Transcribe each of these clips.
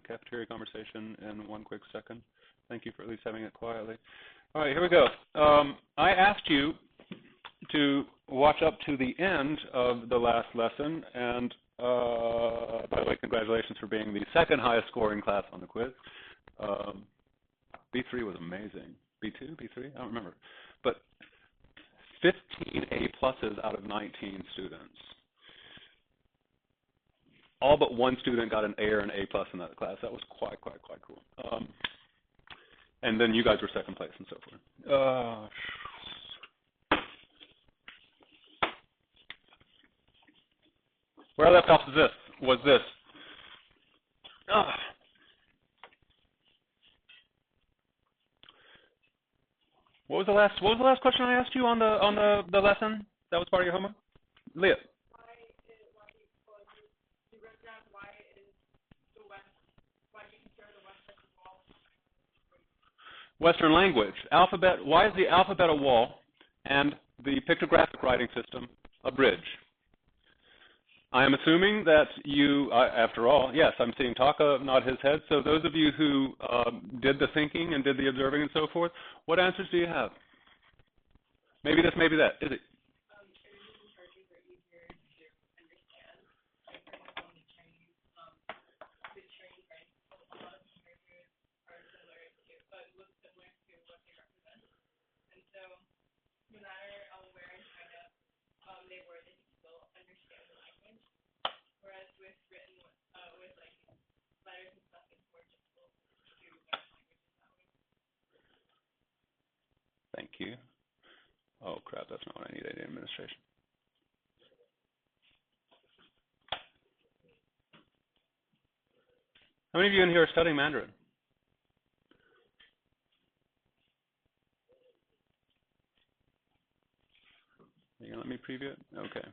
cafeteria conversation in one quick second. Thank you for at least having it quietly. All right, here we go. I asked you to watch up to the end of the last lesson, and by the way, congratulations for being the second highest scoring class on the quiz. B3 was amazing. B2, B3, I don't remember. But 15 A pluses out of 19 students. All but one student got an A or an A plus in that class. That was quite cool. And then you guys were second place and so forth. Where I left off was this. What was the last question I asked you on the lesson? That was part of your homework? Leah. Western language. Alphabet. Why is the alphabet a wall and the pictographic writing system a bridge? I am assuming that you, after all, yes, I'm seeing Taka nod his head. So those of you who did the thinking and did the observing and so forth, what answers do you have? Maybe this, maybe that. Is it? Thank you. Oh, crap, that's not what I need, data administration. How many of you in here are studying Mandarin? Are you going to let me preview it? Okay.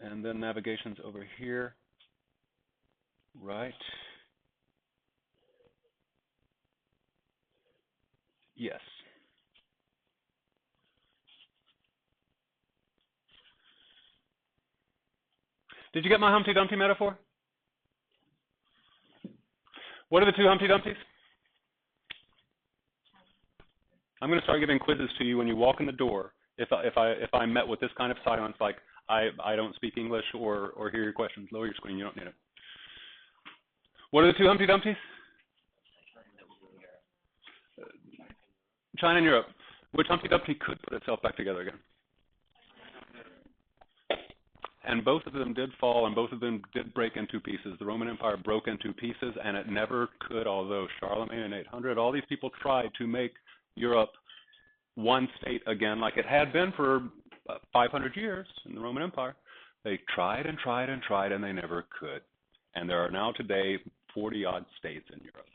And then navigation's over here. Right. Yes. Did you get my Humpty Dumpty metaphor? What are the two Humpty Dumptys? I'm going to start giving quizzes to you when you walk in the door. If I'm met with this kind of silence, like I don't speak English or hear your questions, lower your screen. You don't need it. What are the two Humpty Dumptys? China and Europe. Which Humpty Dumpty could put itself back together again? And both of them did fall, and both of them did break into pieces. The Roman Empire broke into pieces, and it never could, although Charlemagne in 800, all these people tried to make Europe one state again, like it had been for 500 years in the Roman Empire. They tried and tried and tried, and they never could. And there are now today 40-odd states in Europe.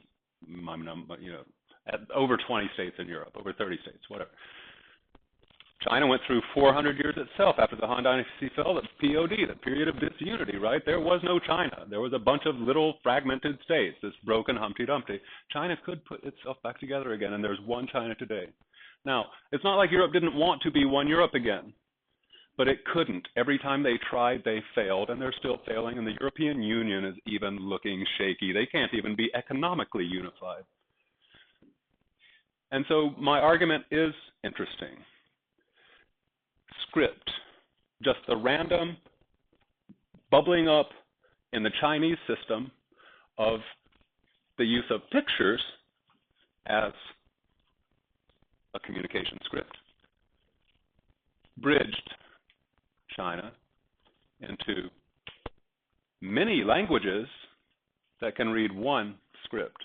Over 20 states in Europe, over 30 states, whatever. China went through 400 years itself after the Han Dynasty fell, the POD, the period of disunity, right? There was no China. There was a bunch of little fragmented states, this broken Humpty Dumpty. China could put itself back together again, and there's one China today. Now, it's not like Europe didn't want to be one Europe again, but it couldn't. Every time they tried, they failed, and they're still failing, and the European Union is even looking shaky. They can't even be economically unified. And so my argument is interesting. Script, just the random bubbling up in the Chinese system of the use of pictures as a communication script, bridged China into many languages that can read one script.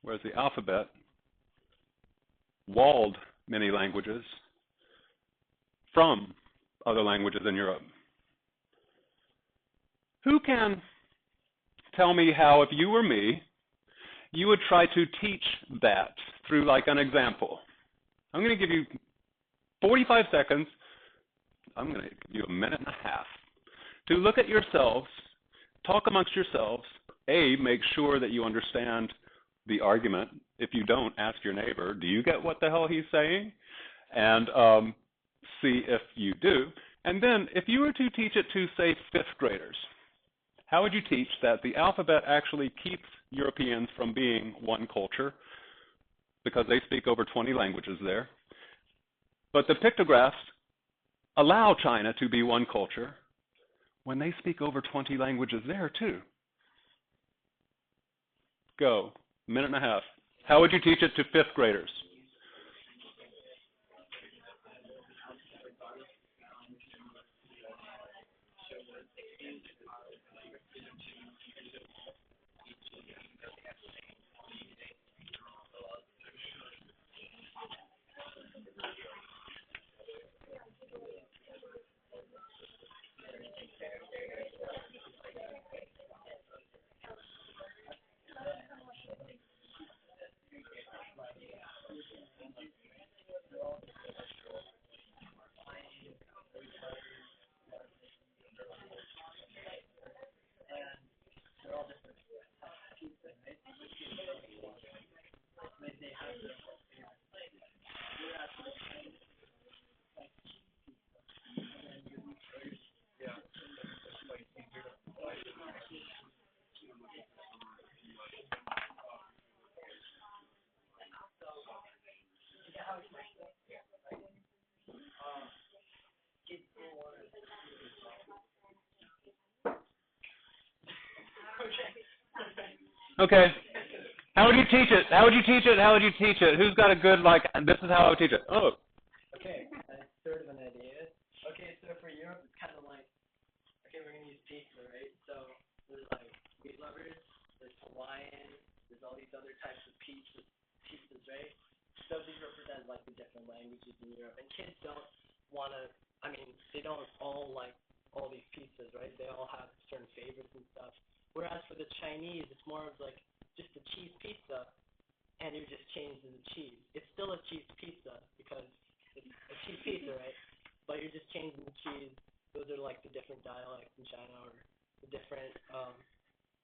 Whereas the alphabet walled many languages from other languages in Europe. Who can tell me how, if you were me, you would try to teach that through like an example? I'm going to give you 45 seconds. I'm going to give you a minute and a half to look at yourselves, talk amongst yourselves, make sure that you understand the argument. If you don't, ask your neighbor, do you get what the hell he's saying? And see if you do. And then if you were to teach it to, say, 5th graders, how would you teach that the alphabet actually keeps Europeans from being one culture, because they speak over 20 languages there, but the pictographs allow China to be one culture when they speak over 20 languages there too? Go. Minute and a half. How would you teach it to 5th graders? Okay. How would you teach it? How would you teach it? How would you teach it? Who's got a good, like, this is how I would teach it? Oh. Okay, sort of an idea. Okay, so for Europe, it's kind of like, okay, we're going to use pizza, right? So there's like wheat lovers, there's Hawaiian, there's all these other types of pizzas, right? So these represent like the different languages in Europe. And kids don't want to, I mean, they don't all like all these pizzas, right? They all have certain favorites and stuff. Whereas for the Chinese, it's more of like just a cheese pizza, and you just change the cheese. It's still a cheese pizza because it's a cheese pizza, right? But you're just changing the cheese. Those are like the different dialects in China, or the different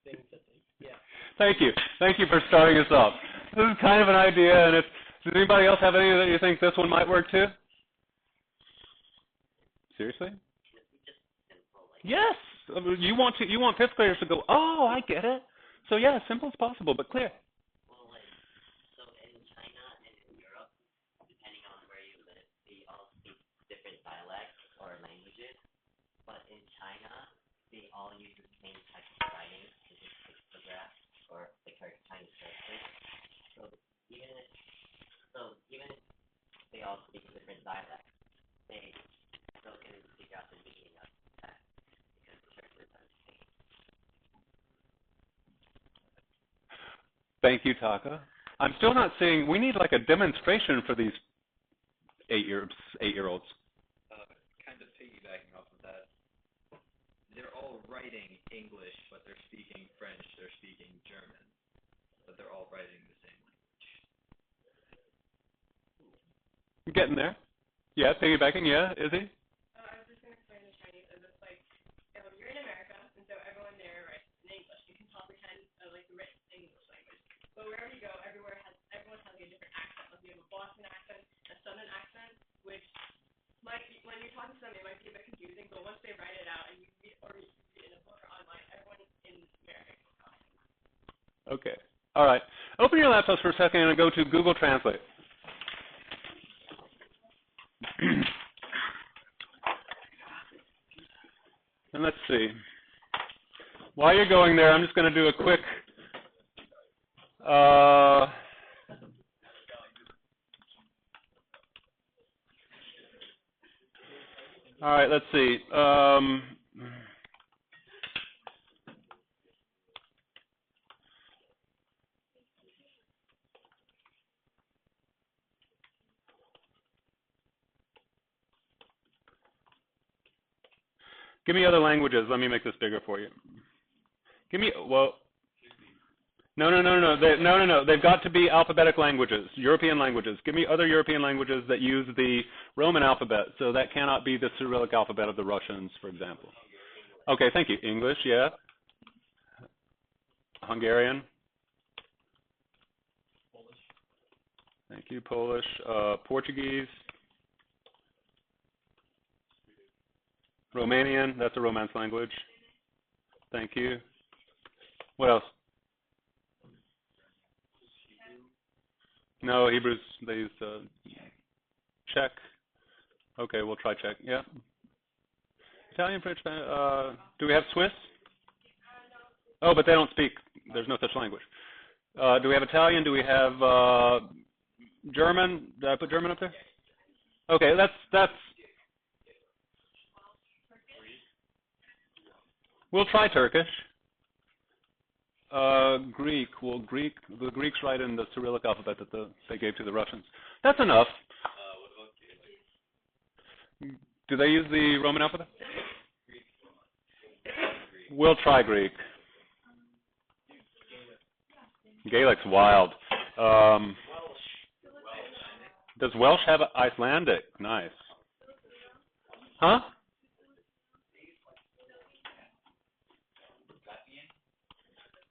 things that they, yeah. Thank you. Thank you for starting us off. This is kind of an idea, and does anybody else have any that you think this one might work too? Seriously? Yes. You want 5th graders to go, oh, I get it. So yeah, simple as possible, but clear. Well, like, so in China and in Europe, depending on where you live, they all speak different dialects or languages. But in China, they all use the same type of writing, which is pictograph or the Chinese characters. So even if they all speak different dialects, they still can figure out the meaning of that because the characters are the same. Thank you, Taka. I'm still not seeing, we need like a demonstration for these 8-year-olds. Kind of piggybacking off of that, they're all writing English, but they're speaking French, they're speaking German, but they're all writing the same language. I'm getting there. Yeah, piggybacking, yeah, Izzy? I was just going to explain the Chinese as it's like, you're in America, and so everyone there writes in English. You can comprehend like the written English language. But wherever you go, everyone has like a different accent. Like you have a Boston accent, a Southern accent, which might be, when you're talking to them, it might be a bit confusing. But once they write it out and you read it in a book or online, everyone in America can talk. Okay. All right. Open your laptops for a second and go to Google Translate. And let's see. While you're going there, I'm just going to do a quick all right, let's see. Give me other languages. Let me make this bigger for you. Give me, well, no. They've got to be alphabetic languages, European languages. Give me other European languages that use the Roman alphabet. So that cannot be the Cyrillic alphabet of the Russians, for example. Okay, thank you. English, yeah. Hungarian. Thank you. Polish. Portuguese. Romanian, that's a Romance language. Thank you. What else? No, Hebrews, they use Czech. Okay, we'll try Czech. Yeah. Italian, French, do we have Swiss? Oh, but they don't speak. There's no such language. Do we have Italian? Do we have German? Did I put German up there? Okay, that's. We'll try Turkish. Greek. Well, the Greeks write in the Cyrillic alphabet that they gave to the Russians. That's enough. Do they use the Roman alphabet? We'll try Greek. Gaelic's wild. Does Welsh have Icelandic? Nice. Huh?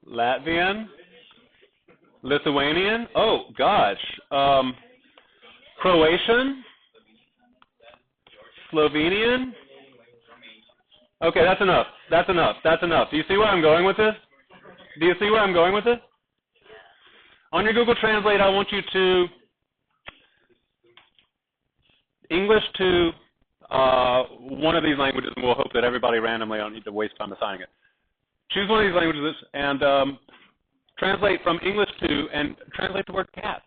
Latvian? Lithuanian? Oh, gosh. Croatian? Slovenian? Okay, that's enough. That's enough. That's enough. Do you see where I'm going with this? Do you see where I'm going with this? On your Google Translate, I want you to English to one of these languages, and we'll hope that everybody randomly, I don't need to waste time assigning it. Choose one of these languages and translate from English to, and translate the word cat.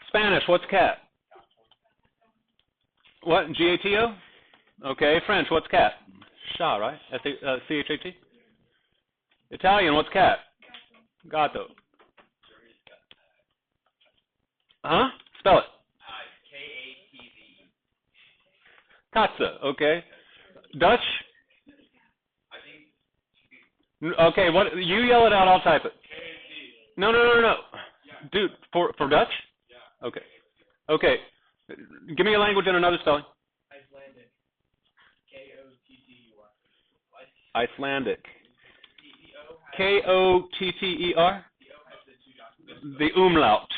Spanish, what's cat? What, G-A-T-O? Okay, French, what's cat? Chat, right? C-H-A-T? Italian, what's cat? Gatto. Huh? Spell it. K-A-T-Z. Katze, okay. Dutch? Okay, what? You yell it out, I'll type it. K-A-T. No. Yeah. Dude, for Dutch? Yeah. Okay. Okay. Give me a language and another spelling. Icelandic. K-O-T-T-U-R. Icelandic. K-O-T-T-E-R? The umlaut.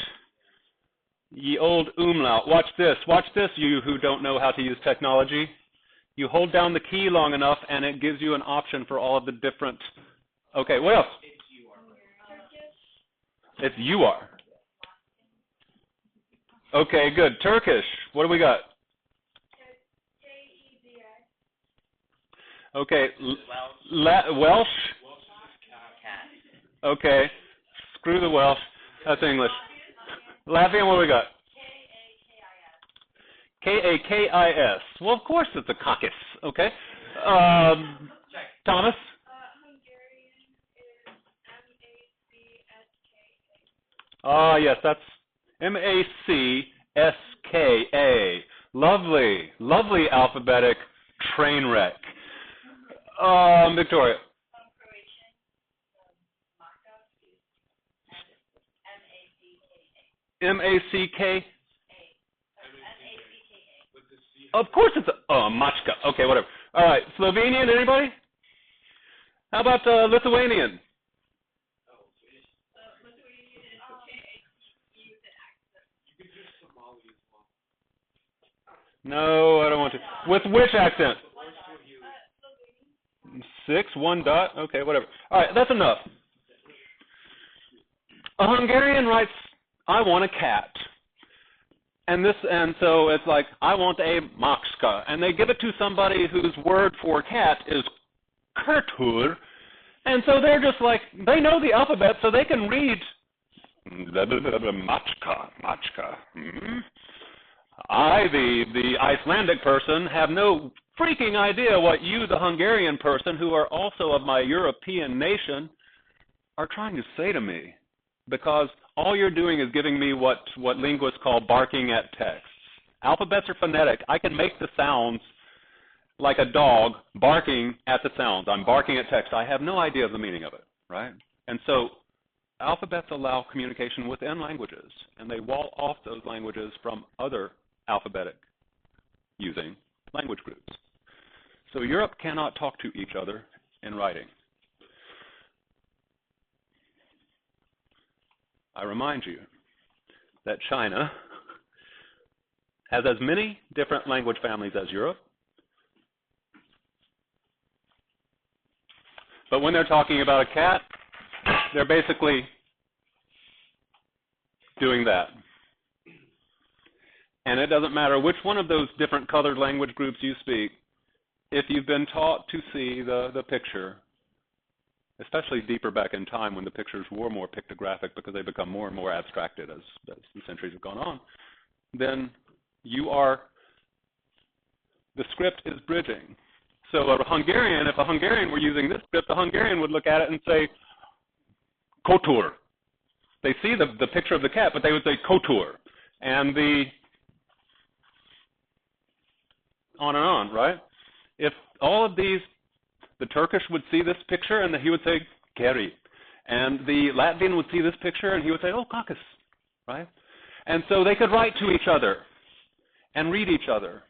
Ye old umlaut. Watch this. Watch this, you who don't know how to use technology. You hold down the key long enough, and it gives you an option for all of the different... Okay, what else? It's you-are. Okay, good. Turkish. What do we got? Okay. Welsh? Okay. Screw the Welsh. That's English. Latvian, what do we got? K-A-K-I-S. K-A-K-I-S. Well, of course it's a caucus. Okay. Thomas? Hungarian is M-A-C-S-K-A. Ah, yes, that's M-A-C-S-K-A. Lovely. Lovely alphabetic train wreck. Victoria? Croatian, Maka is M-A-C-K-A. M-A-C-K? M-A-C-K-A. Of course it's a Machka. Okay, whatever. All right, Slovenian, anybody? How about Lithuanian? Lithuanian is K-A-T-U with an accent. You could do Somali as well. No, I don't want to. With which accent? 6, 1 dot? Okay, whatever. All right, that's enough. A Hungarian writes, I want a cat. And so it's like, I want a Maxka. And they give it to somebody whose word for cat is Kurtur. And so they're just like, they know the alphabet, so they can read Machka. I, the Icelandic person, have no freaking idea what you, the Hungarian person, who are also of my European nation, are trying to say to me. Because all you're doing is giving me what linguists call barking at text. Alphabets are phonetic. I can make the sounds like a dog barking at the sounds. I'm barking at text. I have no idea of the meaning of it, right? And so alphabets allow communication within languages, and they wall off those languages from other alphabetic using language groups. So Europe cannot talk to each other in writing. I remind you that China has as many different language families as Europe, but when they're talking about a cat, they're basically doing that. And it doesn't matter which one of those different colored language groups you speak, if you've been taught to see the picture, especially deeper back in time when the pictures were more pictographic because they become more and more abstracted as the centuries have gone on, then the script is bridging. So if a Hungarian were using this script, the Hungarian would look at it and say, Kotor. They see the picture of the cat, but they would say Kotor. And on and on, right? If all of these, the Turkish would see this picture and he would say Keri. And the Latvian would see this picture and he would say, oh, Kakis, right? And so they could write to each other and read each other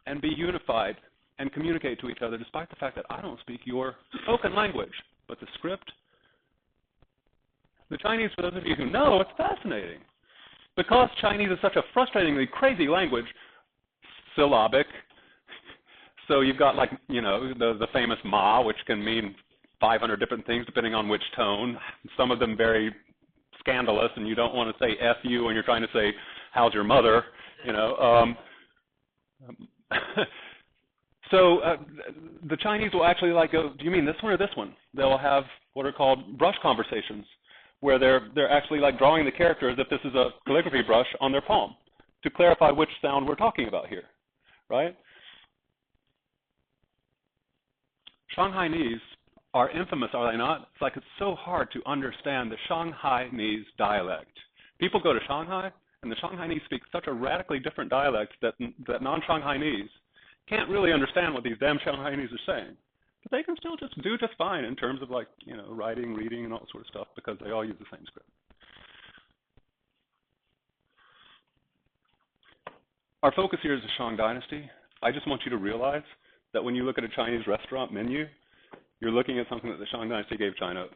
and be unified and communicate to each other despite the fact that I don't speak your spoken language. But the script, the Chinese, for those of you who know, it's fascinating. Because Chinese is such a frustratingly crazy language, syllabic, so you've got like, you know, the famous ma, which can mean 500 different things depending on which tone, some of them very scandalous, and you don't want to say F you when you're trying to say, how's your mother, you know. So the Chinese will actually like go, do you mean this one or this one? They'll have what are called brush conversations, where they're actually like drawing the character as if this is a calligraphy brush on their palm to clarify which sound we're talking about here, right? Shanghainese are infamous, are they not? It's like it's so hard to understand the Shanghainese dialect. People go to Shanghai, and the Shanghainese speak such a radically different dialect that non-Shanghainese can't really understand what these damn Shanghainese are saying. But they can still just do just fine in terms of like, you know, writing, reading, and all that sort of stuff because they all use the same script. Our focus here is the Shang dynasty. I just want you to realize that when you look at a Chinese restaurant menu, you're looking at something that the Shang dynasty gave China.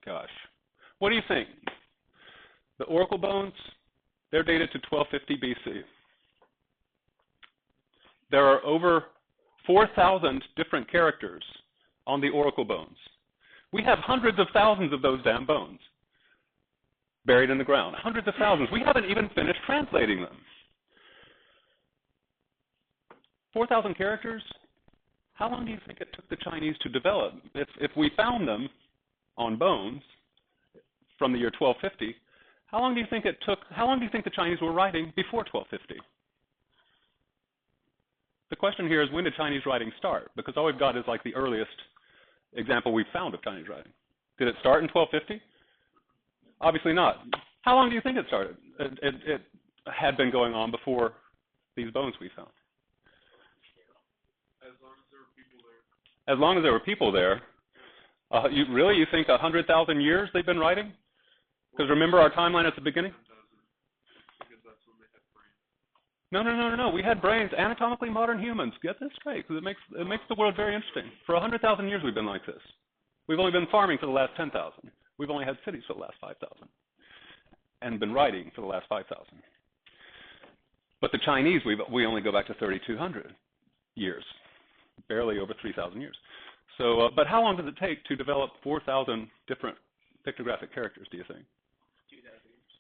Gosh. What do you think? The oracle bones, they're dated to 1250 BC. There are over 4,000 different characters on the oracle bones. We have hundreds of thousands of those damn bones buried in the ground. Hundreds of thousands. We haven't even finished translating them. 4,000 characters? How long do you think it took the Chinese to develop? If we found them on bones from the year 1250, how long do you think it took? How long do you think the Chinese were writing before 1250? The question here is, when did Chinese writing start? Because all we've got is like the earliest example we've found of Chinese writing. Did it start in 1250? Obviously not. How long do you think it started? It had been going on before these bones we found. As long as there were people there. As long as there were people there. You think 100,000 years they've been writing? Because remember our timeline at the beginning? Because that's when they had brains. No. We had brains. Anatomically modern humans. Get this straight, because it makes the world very interesting. For 100,000 years we've been like this. We've only been farming for the last 10,000. We've only had cities for the last 5,000. And been writing for the last 5,000. But the Chinese, we only go back to 3,200 years. Barely over 3,000 years. So, but how long does it take to develop 4,000 different pictographic characters, do you think? 2,000 years.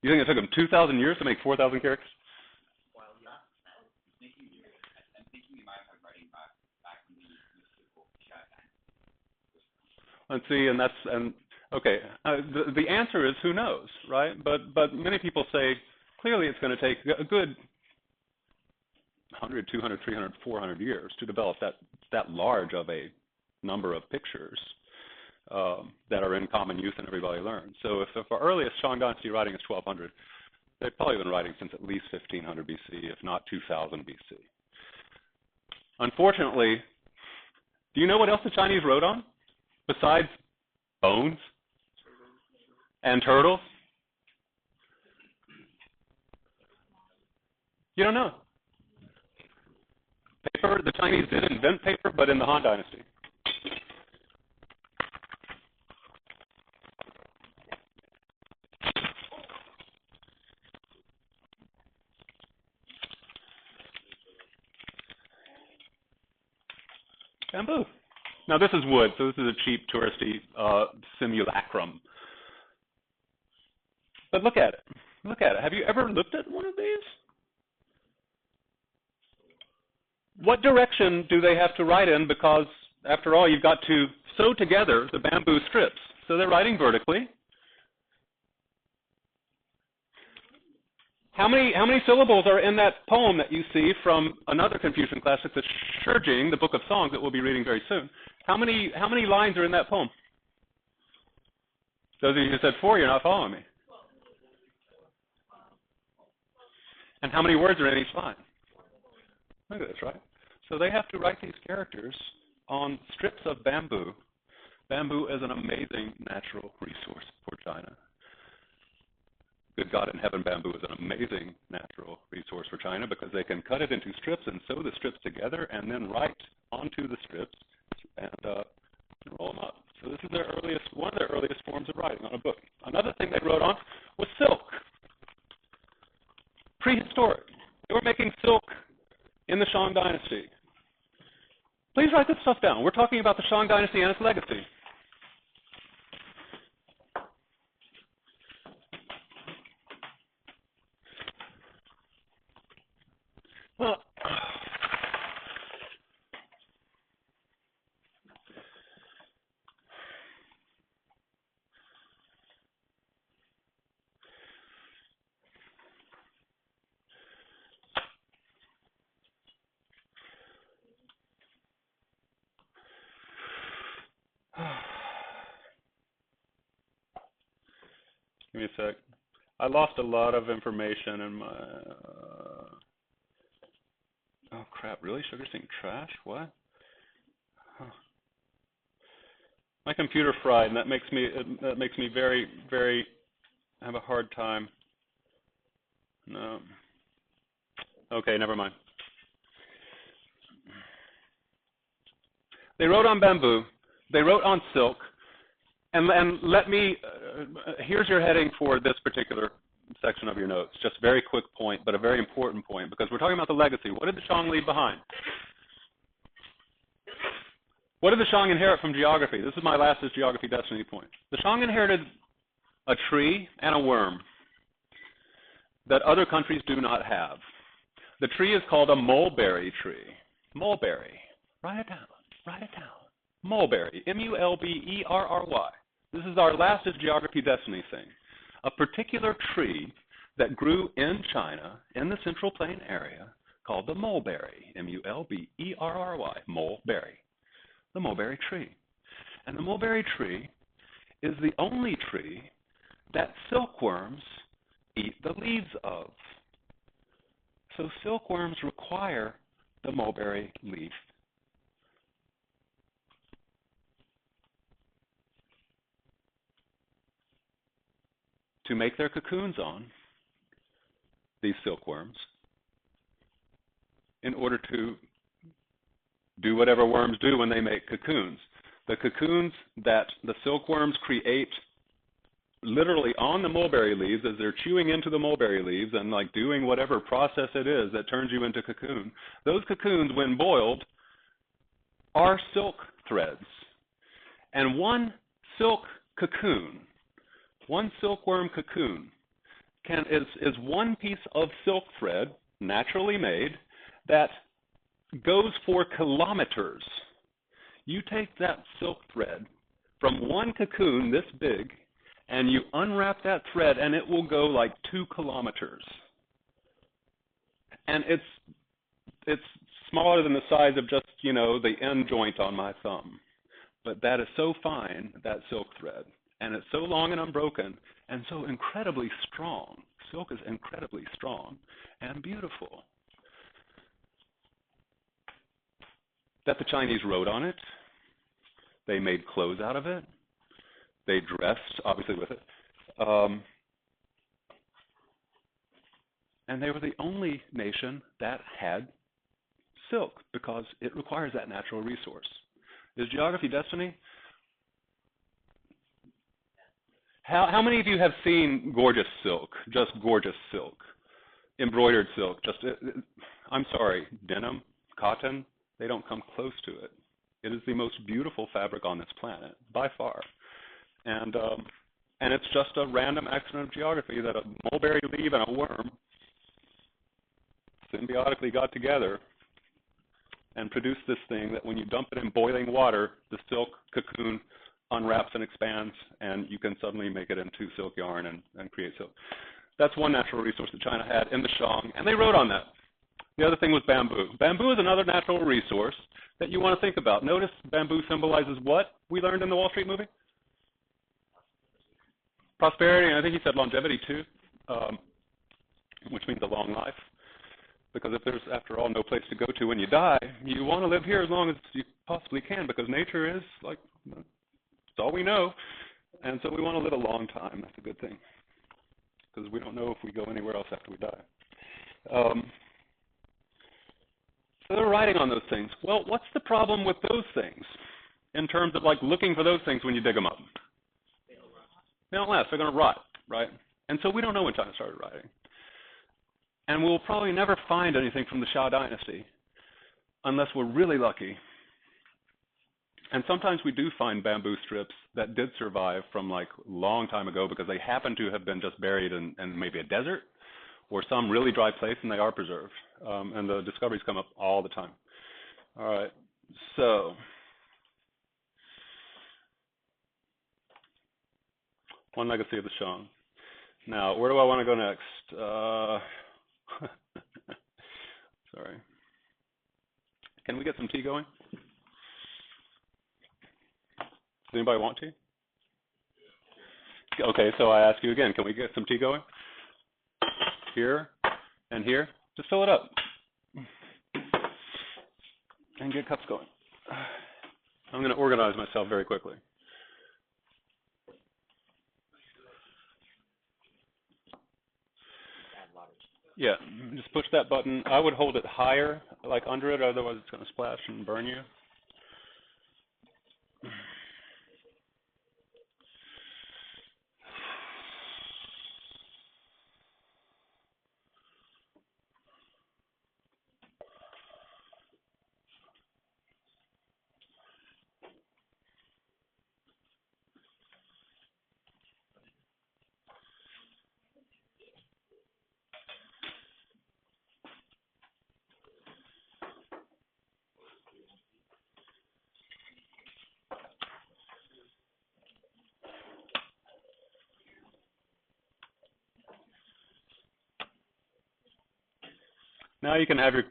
You think it took them 2,000 years to make 4,000 characters? Well, yeah. I'm thinking you might have writing back in the mystical Shang. Let's see, okay. The answer is who knows, right? But many people say clearly it's going to take a good 100, 200, 300, 400 years to develop that large of a number of pictures that are in common use and everybody learns. So if our earliest Shang dynasty writing is 1200, they've probably been writing since at least 1500 BC, if not 2000 BC. Unfortunately, do you know what else the Chinese wrote on besides bones and turtles? You don't know. Paper, the Chinese did invent paper, but in the Han Dynasty. Bamboo. Now this is wood, so this is a cheap touristy simulacrum. But look at it. Look at it. Have you ever looked at one of these? What direction do they have to write in? Because after all, you've got to sew together the bamboo strips. So they're writing vertically. How many syllables are in that poem that you see from another Confucian classic, the Shang, the Book of Songs that we'll be reading very soon? How many lines are in that poem? Those of you who said 4, you're not following me. And how many words are in each line? Look at this, right? So they have to write these characters on strips of bamboo. Bamboo is an amazing natural resource for China. Good God in heaven, bamboo is an amazing natural resource for China because they can cut it into strips and sew the strips together and then write onto the strips and roll them up. So this is one of their earliest forms of writing on a book. Another thing they wrote on was silk. Prehistoric. They were making silk in the Shang dynasty. Please write this stuff down. We're talking about the Shang dynasty and its legacy. Well, give me a sec. I lost a lot of information in my... Oh crap! Really? Sugar Sync trash? What? Huh. My computer fried, and that makes me very, very have a hard time. No. Okay, never mind. They wrote on bamboo. They wrote on silk. And let me, here's your heading for this particular section of your notes. Just a very quick point, but a very important point, because we're talking about the legacy. What did the Shang leave behind? What did the Shang inherit from geography? This is my last geography destiny point. The Shang inherited a tree and a worm that other countries do not have. The tree is called a mulberry tree. Mulberry. Write it down. Write it down. Mulberry. M-U-L-B-E-R-R-Y. This is our last geography destiny thing. A particular tree that grew in China, in the Central Plain area, called the mulberry. M-U-L-B-E-R-R-Y. Mulberry. The mulberry tree. And the mulberry tree is the only tree that silkworms eat the leaves of. So silkworms require the mulberry leaf. To make their cocoons on, these silkworms, in order to do whatever worms do when they make cocoons. The cocoons that the silkworms create literally on the mulberry leaves as they're chewing into the mulberry leaves and like doing whatever process it is that turns you into cocoon, those cocoons, when boiled, are silk threads. And one silk cocoon, one silkworm cocoon is one piece of silk thread, naturally made, that goes for kilometers. You take that silk thread from one cocoon this big, and you unwrap that thread, and it will go like 2 kilometers. And it's smaller than the size of just, the end joint on my thumb. But that is so fine, that silk thread. And it's so long and unbroken, and so incredibly strong. Silk is incredibly strong and beautiful. That the Chinese wrote on it. They made clothes out of it. They dressed, obviously, with it. And they were the only nation that had silk because it requires that natural resource. Is geography destiny? How many of you have seen gorgeous silk, just gorgeous silk, embroidered silk? I'm sorry, denim, cotton, they don't come close to it. It is the most beautiful fabric on this planet, by far. And it's just a random accident of geography that a mulberry leaf and a worm symbiotically got together and produced this thing that when you dump it in boiling water, the silk cocoon unwraps and expands, and you can suddenly make it into silk yarn and create silk. That's one natural resource that China had in the Shang, and they wrote on that. The other thing was bamboo. Bamboo is another natural resource that you want to think about. Notice bamboo symbolizes what we learned in the Wall Street movie? Prosperity, and I think he said longevity too, which means a long life. Because if there's, after all, no place to go to when you die, you want to live here as long as you possibly can, because nature is like, it's all we know. And so we want to live a long time. That's a good thing, because we don't know if we go anywhere else after we die. So they're writing on those things. Well, what's the problem with those things in terms of like looking for those things when you dig them up? They don't last. They're going to rot, right? And so we don't know when China started writing. And we'll probably never find anything from the Shao dynasty unless we're really lucky. And sometimes we do find bamboo strips that did survive from like a long time ago because they happen to have been just buried in maybe a desert or some really dry place, and they are preserved. And the discoveries come up all the time. All right, so one legacy of the Shang. Now, where do I want to go next? Sorry. Can we get some tea going? Does anybody want tea? Okay, so I ask you again, can we get some tea going? Here and here? Just fill it up. And get cups going. I'm going to organize myself very quickly. Yeah, just push that button. I would hold it higher, like under it, otherwise it's going to splash and burn you. Now you can have your